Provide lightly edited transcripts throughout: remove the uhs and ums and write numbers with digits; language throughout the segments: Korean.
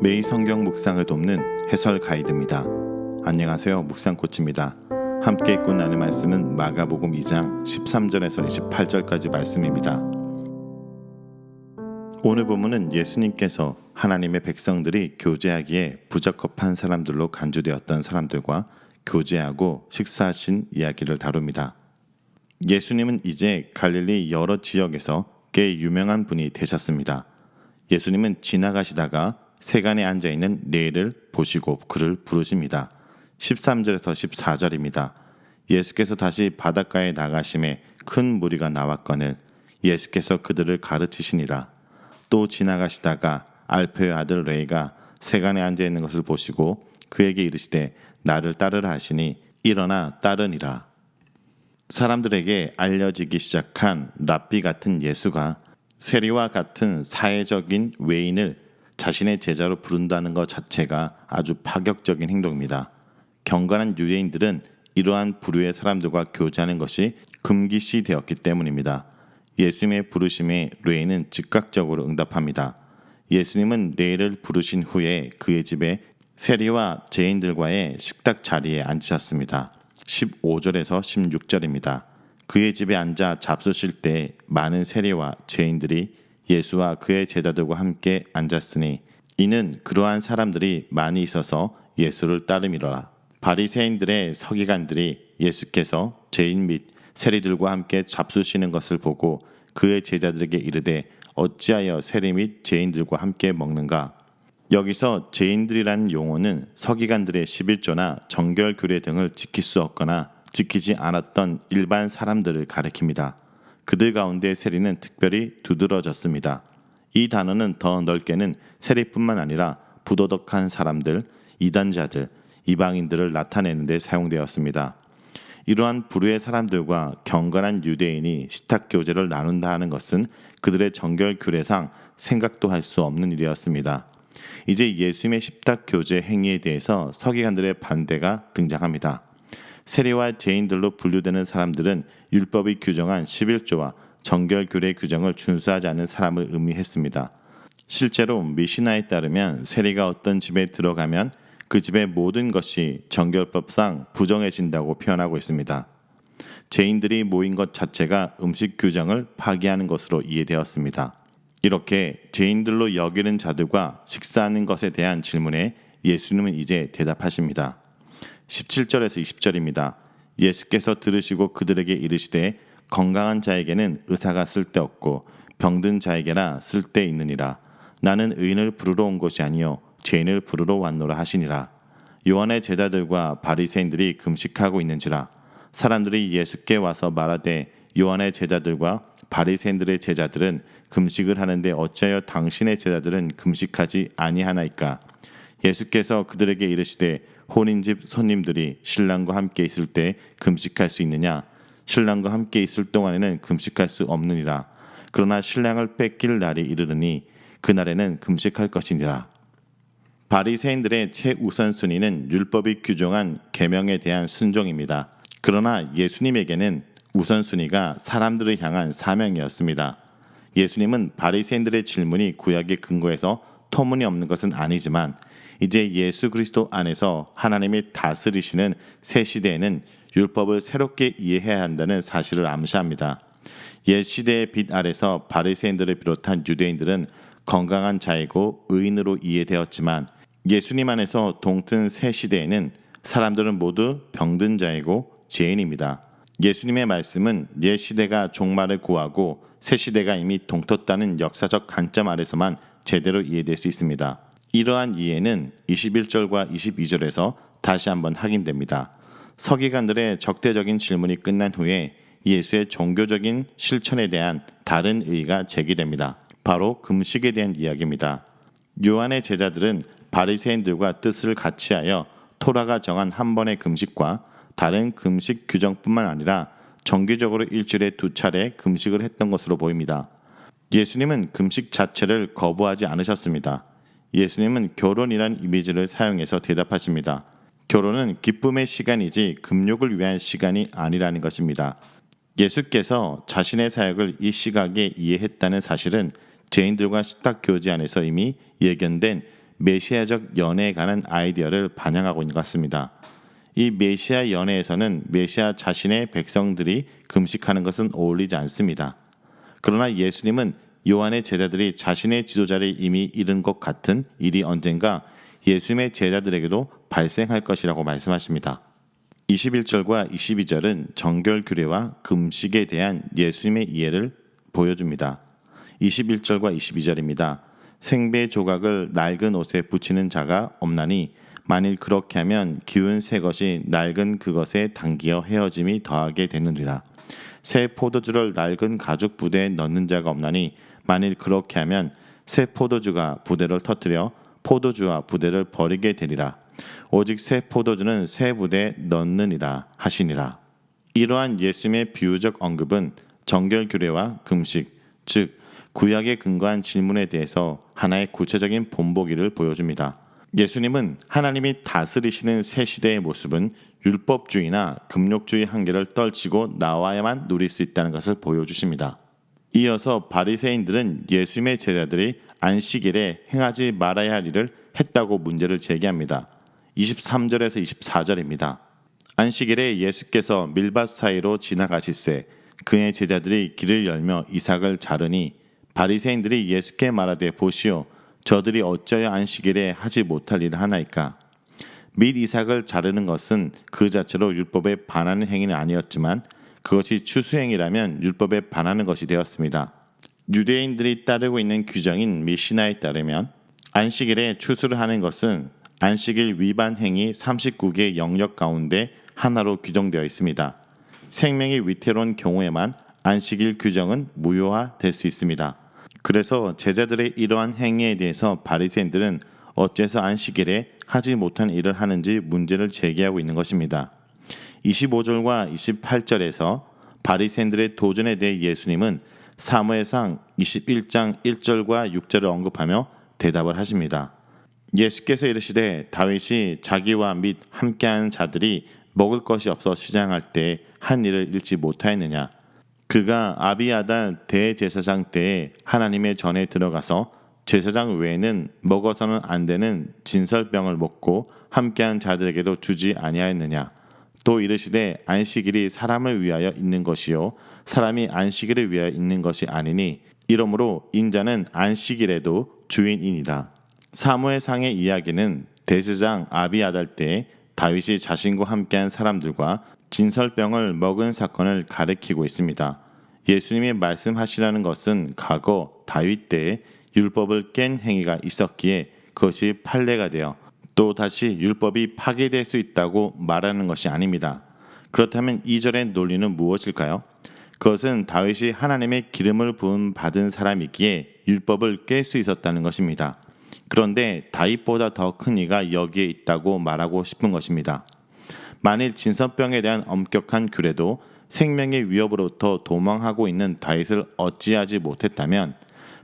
매일 성경 묵상을 돕는 해설 가이드입니다. 안녕하세요. 묵상코치입니다. 함께 읽고 나눌 말씀은 마가복음 2장 13절에서 28절까지 말씀입니다. 오늘 본문은 예수님께서 하나님의 백성들이 교제하기에 부적합한 사람들로 간주되었던 사람들과 교제하고 식사하신 이야기를 다룹니다. 예수님은 이제 갈릴리 여러 지역에서 꽤 유명한 분이 되셨습니다. 예수님은 지나가시다가 세간에 앉아있는 레이를 보시고 그를 부르십니다. 13절에서 14절입니다. 예수께서 다시 바닷가에 나가심에 큰 무리가 나왔거늘 예수께서 그들을 가르치시니라. 또 지나가시다가 알페의 아들 레이가 세간에 앉아있는 것을 보시고 그에게 이르시되 나를 따르라 하시니 일어나 따르니라. 사람들에게 알려지기 시작한 랍비 같은 예수가 세리와 같은 사회적인 외인을 자신의 제자로 부른다는 것 자체가 아주 파격적인 행동입니다. 경건한 유대인들은 이러한 부류의 사람들과 교제하는 것이 금기시 되었기 때문입니다. 예수님의 부르심에 레이는 즉각적으로 응답합니다. 예수님은 레이를 부르신 후에 그의 집에 세리와 죄인들과의 식탁 자리에 앉으셨습니다. 15절에서 16절입니다. 그의 집에 앉아 잡수실 때 많은 세리와 죄인들이 예수와 그의 제자들과 함께 앉았으니 이는 그러한 사람들이 많이 있어서 예수를 따름이로라. 바리새인들의 서기관들이 예수께서 죄인 및 세리들과 함께 잡수시는 것을 보고 그의 제자들에게 이르되 어찌하여 세리 및 죄인들과 함께 먹는가? 여기서 죄인들이라는 용어는 서기관들의 11조나 정결규례 등을 지킬 수 없거나 지키지 않았던 일반 사람들을 가리킵니다. 그들 가운데 세리는 특별히 두드러졌습니다. 이 단어는 더 넓게는 세리뿐만 아니라 부도덕한 사람들, 이단자들, 이방인들을 나타내는 데 사용되었습니다. 이러한 부류의 사람들과 경건한 유대인이 식탁교제를 나눈다 하는 것은 그들의 정결규례상 생각도 할 수 없는 일이었습니다. 이제 예수님의 식탁교제 행위에 대해서 서기관들의 반대가 등장합니다. 세리와 죄인들로 분류되는 사람들은 율법이 규정한 11조와 정결규례 규정을 준수하지 않는 사람을 의미했습니다. 실제로 미시나에 따르면 세리가 어떤 집에 들어가면 그 집의 모든 것이 정결법상 부정해진다고 표현하고 있습니다. 죄인들이 모인 것 자체가 음식 규정을 파기하는 것으로 이해되었습니다. 이렇게 죄인들로 여기는 자들과 식사하는 것에 대한 질문에 예수님은 이제 대답하십니다. 17절에서 20절입니다. 예수께서 들으시고 그들에게 이르시되 건강한 자에게는 의사가 쓸데없고 병든 자에게나 쓸데있느니라. 나는 의인을 부르러 온 것이 아니요 죄인을 부르러 왔노라 하시니라. 요한의 제자들과 바리새인들이 금식하고 있는지라. 사람들이 예수께 와서 말하되 요한의 제자들과 바리새인들의 제자들은 금식을 하는데 어찌하여 당신의 제자들은 금식하지 아니하나이까? 예수께서 그들에게 이르시되 혼인집 손님들이 신랑과 함께 있을 때 금식할 수 있느냐? 신랑과 함께 있을 동안에는 금식할 수 없느니라. 그러나 신랑을 뺏길 날이 이르르니 그날에는 금식할 것이니라. 바리새인들의 최우선순위는 율법이 규정한 계명에 대한 순종입니다. 그러나 예수님에게는 우선순위가 사람들을 향한 사명이었습니다. 예수님은 바리새인들의 질문이 구약의 근거에서 터무니없는 것은 아니지만 이제 예수 그리스도 안에서 하나님이 다스리시는 새 시대에는 율법을 새롭게 이해해야 한다는 사실을 암시합니다. 옛 시대의 빛 아래서 바리새인들을 비롯한 유대인들은 건강한 자이고 의인으로 이해되었지만 예수님 안에서 동튼 새 시대에는 사람들은 모두 병든 자이고 죄인입니다. 예수님의 말씀은 옛 시대가 종말을 구하고 새 시대가 이미 동텄다는 역사적 관점 아래서만 제대로 이해될 수 있습니다. 이러한 이해는 21절과 22절에서 다시 한번 확인됩니다. 서기관들의 적대적인 질문이 끝난 후에 예수의 종교적인 실천에 대한 다른 의의가 제기됩니다. 바로 금식에 대한 이야기입니다. 요한의 제자들은 바리새인들과 뜻을 같이하여 토라가 정한 한 번의 금식과 다른 금식 규정뿐만 아니라 정기적으로 일주일에 2차례 금식을 했던 것으로 보입니다. 예수님은 금식 자체를 거부하지 않으셨습니다. 예수님은 결혼이란 이미지를 사용해서 대답하십니다. 결혼은 기쁨의 시간이지 금욕을 위한 시간이 아니라는 것입니다. 예수께서 자신의 사역을 이 시각에 이해했다는 사실은 죄인들과 식탁 교제 안에서 이미 예견된 메시아적 연애에 관한 아이디어를 반영하고 있는 것 같습니다. 이 메시아 연애에서는 메시아 자신의 백성들이 금식하는 것은 어울리지 않습니다. 그러나 예수님은 요한의 제자들이 자신의 지도자를 이미 잃은 것 같은 일이 언젠가 예수님의 제자들에게도 발생할 것이라고 말씀하십니다. 21절과 22절은 정결 규례와 금식에 대한 예수님의 이해를 보여줍니다. 21절과 22절입니다. 생배 조각을 낡은 옷에 붙이는 자가 없나니 만일 그렇게 하면 기운 새 것이 낡은 그것에 당기어 헤어짐이 더하게 되느니라. 새 포도주를 낡은 가죽 부대에 넣는 자가 없나니 만일 그렇게 하면 새 포도주가 부대를 터뜨려 포도주와 부대를 버리게 되리라. 오직 새 포도주는 새 부대에 넣느니라 하시니라. 이러한 예수님의 비유적 언급은 정결 규례와 금식, 즉 구약에 근거한 질문에 대해서 하나의 구체적인 본보기를 보여줍니다. 예수님은 하나님이 다스리시는 새 시대의 모습은 율법주의나 금욕주의 한계를 떨치고 나와야만 누릴 수 있다는 것을 보여주십니다. 이어서 바리새인들은 예수님의 제자들이 안식일에 행하지 말아야 할 일을 했다고 문제를 제기합니다. 23절에서 24절입니다. 안식일에 예수께서 밀밭 사이로 지나가실새 그의 제자들이 길을 열며 이삭을 자르니 바리새인들이 예수께 말하되 보시오 저들이 어찌하여 안식일에 하지 못할 일을 하나이까. 및 이삭을 자르는 것은 그 자체로 율법에 반하는 행위는 아니었지만 그것이 추수행위라면 율법에 반하는 것이 되었습니다. 유대인들이 따르고 있는 규정인 미시나에 따르면 안식일에 추수를 하는 것은 안식일 위반 행위 39개 영역 가운데 하나로 규정되어 있습니다. 생명이 위태로운 경우에만 안식일 규정은 무효화될 수 있습니다. 그래서 제자들의 이러한 행위에 대해서 바리새인들은 어째서 안식일에 하지 못한 일을 하는지 문제를 제기하고 있는 것입니다. 25절과 28절에서 바리새인들의 도전에 대해 예수님은 사무엘상 21장 1절과 6절을 언급하며 대답을 하십니다. 예수께서 이르시되 다윗이 자기와 및 함께한 자들이 먹을 것이 없어 시장할 때 한 일을 잃지 못하였느냐. 그가 아비아달 대제사장 때에 하나님의 전에 들어가서 제사장 외에는 먹어서는 안 되는 진설병을 먹고 함께한 자들에게도 주지 아니하였느냐. 또 이르시되 안식일이 사람을 위하여 있는 것이요 사람이 안식일을 위하여 있는 것이 아니니 이러므로 인자는 안식일에도 주인이니라. 사무엘상의 이야기는 대제사장 아비아달 때에 다윗이 자신과 함께한 사람들과 진설병을 먹은 사건을 가리키고 있습니다. 예수님이 말씀하시라는 것은 과거 다윗 때에 율법을 깬 행위가 있었기에 그것이 판례가 되어 또 다시 율법이 파괴될 수 있다고 말하는 것이 아닙니다. 그렇다면 2절의 논리는 무엇일까요? 그것은 다윗이 하나님의 기름을 부음 받은 사람이기에 율법을 깰 수 있었다는 것입니다. 그런데 다윗보다 더 큰 이가 여기에 있다고 말하고 싶은 것입니다. 만일 진설병에 대한 엄격한 규례도 생명의 위협으로부터 도망하고 있는 다윗을 어찌하지 못했다면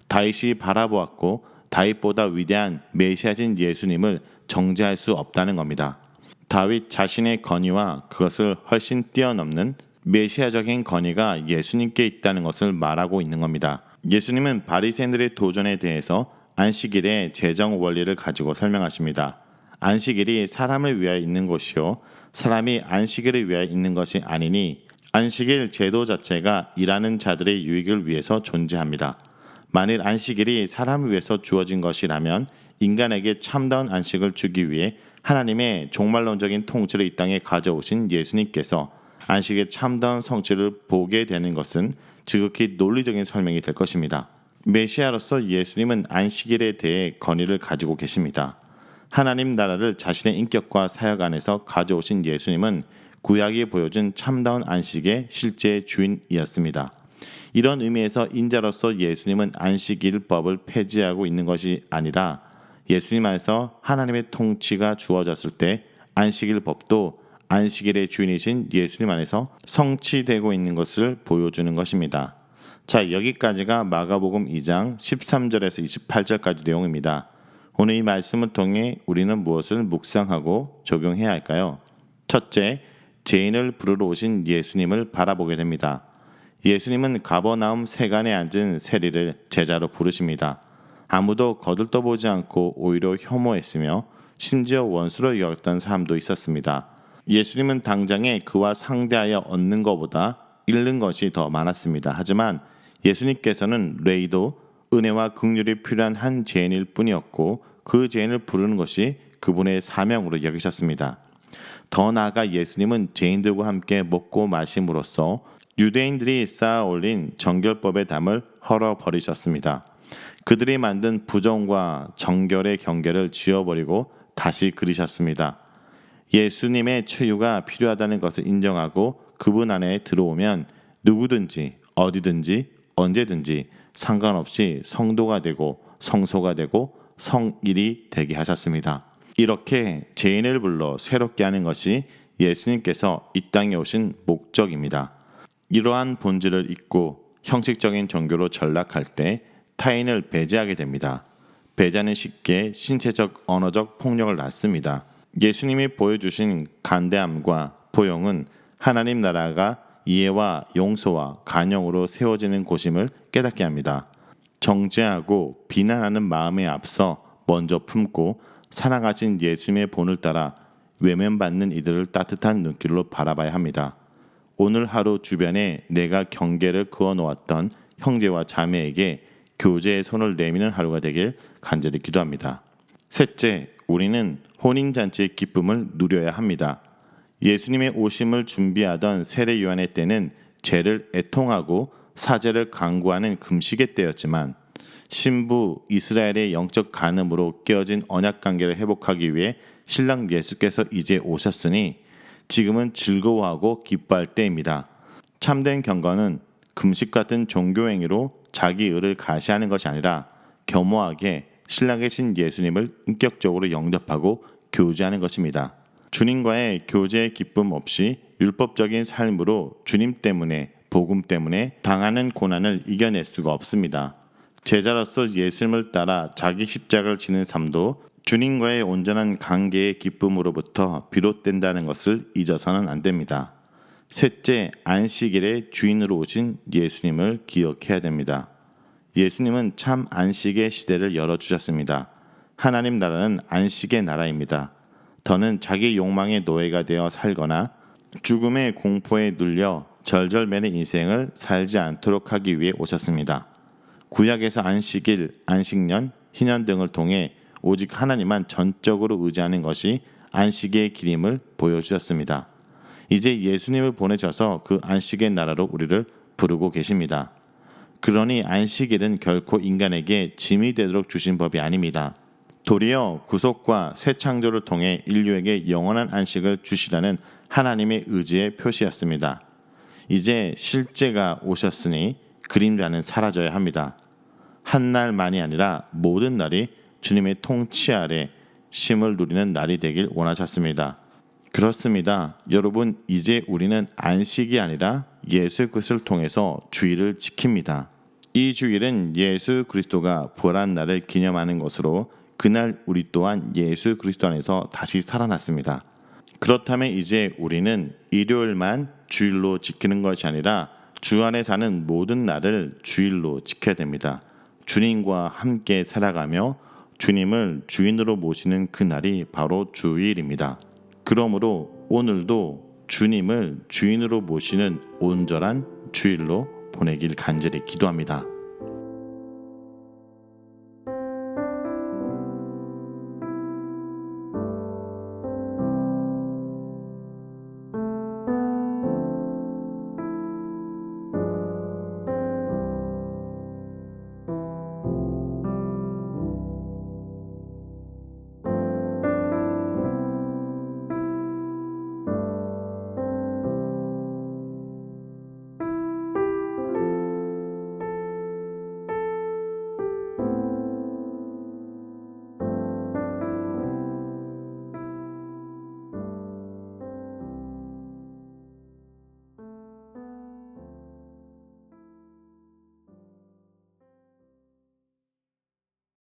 다윗이 바라보았고 다윗보다 위대한 메시아진 예수님을 정죄할 수 없다는 겁니다. 다윗 자신의 권위와 그것을 훨씬 뛰어넘는 메시아적인 권위가 예수님께 있다는 것을 말하고 있는 겁니다. 예수님은 바리새인들의 도전에 대해서 안식일의 재정 원리를 가지고 설명하십니다. 안식일이 사람을 위하여 있는 것이요 사람이 안식일을 위하여 있는 것이 아니니 안식일 제도 자체가 일하는 자들의 유익을 위해서 존재합니다. 만일 안식일이 사람을 위해서 주어진 것이라면 인간에게 참다운 안식을 주기 위해 하나님의 종말론적인 통치를 이 땅에 가져오신 예수님께서 안식의 참다운 성취를 보게 되는 것은 지극히 논리적인 설명이 될 것입니다. 메시아로서 예수님은 안식일에 대해 권위를 가지고 계십니다. 하나님 나라를 자신의 인격과 사역 안에서 가져오신 예수님은 구약이 보여준 참다운 안식의 실제 주인이었습니다. 이런 의미에서 인자로서 예수님은 안식일법을 폐지하고 있는 것이 아니라 예수님 안에서 하나님의 통치가 주어졌을 때 안식일법도 안식일의 주인이신 예수님 안에서 성취되고 있는 것을 보여주는 것입니다. 자, 여기까지가 마가복음 2장 13절에서 28절까지 내용입니다. 오늘 이 말씀을 통해 우리는 무엇을 묵상하고 적용해야 할까요? 첫째, 죄인을 부르러 오신 예수님을 바라보게 됩니다. 예수님은 가버나움 세간에 앉은 세리를 제자로 부르십니다. 아무도 거들떠보지 않고 오히려 혐오했으며 심지어 원수로 여겼던 사람도 있었습니다. 예수님은 당장에 그와 상대하여 얻는 것보다 잃는 것이 더 많았습니다. 하지만 예수님께서는 레이도 은혜와 긍휼이 필요한 한 죄인일 뿐이었고 그 죄인을 부르는 것이 그분의 사명으로 여기셨습니다. 더 나아가 예수님은 죄인들과 함께 먹고 마심으로써 유대인들이 쌓아 올린 정결법의 담을 헐어버리셨습니다. 그들이 만든 부정과 정결의 경계를 지워버리고 다시 그리셨습니다. 예수님의 치유가 필요하다는 것을 인정하고 그분 안에 들어오면 누구든지 어디든지 언제든지 상관없이 성도가 되고 성소가 되고 성일이 되게 하셨습니다. 이렇게 죄인을 불러 새롭게 하는 것이 예수님께서 이 땅에 오신 목적입니다. 이러한 본질을 잊고 형식적인 종교로 전락할 때 타인을 배제하게 됩니다. 배제는 쉽게 신체적, 언어적 폭력을 낳습니다. 예수님이 보여주신 간대함과 포용은 하나님 나라가 이해와 용서와 간영으로 세워지는 곳임을 깨닫게 합니다. 정죄하고 비난하는 마음에 앞서 먼저 품고 사랑하신 예수님의 본을 따라 외면받는 이들을 따뜻한 눈길로 바라봐야 합니다. 오늘 하루 주변에 내가 경계를 그어놓았던 형제와 자매에게 교제의 손을 내미는 하루가 되길 간절히 기도합니다. 셋째, 우리는 혼인잔치의 기쁨을 누려야 합니다. 예수님의 오심을 준비하던 세례 요한의 때는 죄를 애통하고 사죄를 강구하는 금식의 때였지만 신부 이스라엘의 영적 간음으로 깨어진 언약 관계를 회복하기 위해 신랑 예수께서 이제 오셨으니 지금은 즐거워하고 기뻐할 때입니다. 참된 경건은 금식 같은 종교 행위로 자기 의를 가시하는 것이 아니라 겸허하게 신랑이신 예수님을 인격적으로 영접하고 교제하는 것입니다. 주님과의 교제의 기쁨 없이 율법적인 삶으로 주님 때문에 복음 때문에 당하는 고난을 이겨낼 수가 없습니다. 제자로서 예수님을 따라 자기 십자가를 지는 삶도 주님과의 온전한 관계의 기쁨으로부터 비롯된다는 것을 잊어서는 안 됩니다. 셋째, 안식일의 주인으로 오신 예수님을 기억해야 됩니다. 예수님은 참 안식의 시대를 열어주셨습니다. 하나님 나라는 안식의 나라입니다. 더는 자기 욕망의 노예가 되어 살거나 죽음의 공포에 눌려 절절매는 인생을 살지 않도록 하기 위해 오셨습니다. 구약에서 안식일, 안식년, 희년 등을 통해 오직 하나님만 전적으로 의지하는 것이 안식의 길임을 보여주셨습니다. 이제 예수님을 보내셔서 그 안식의 나라로 우리를 부르고 계십니다. 그러니 안식일은 결코 인간에게 짐이 되도록 주신 법이 아닙니다. 도리어 구속과 새 창조를 통해 인류에게 영원한 안식을 주시라는 하나님의 의지의 표시였습니다. 이제 실제가 오셨으니 그림자는 사라져야 합니다. 한 날만이 아니라 모든 날이 주님의 통치 아래 쉼을 누리는 날이 되길 원하셨습니다. 그렇습니다. 여러분, 이제 우리는 안식이 아니라 예수 그리스도를 통해서 주일을 지킵니다. 이 주일은 예수 그리스도가 부활한 날을 기념하는 것으로 그날 우리 또한 예수 그리스도 안에서 다시 살아났습니다. 그렇다면 이제 우리는 일요일만 주일로 지키는 것이 아니라 주 안에 사는 모든 날을 주일로 지켜야 됩니다. 주님과 함께 살아가며 주님을 주인으로 모시는 그날이 바로 주일입니다. 그러므로 오늘도 주님을 주인으로 모시는 온전한 주일로 보내길 간절히 기도합니다.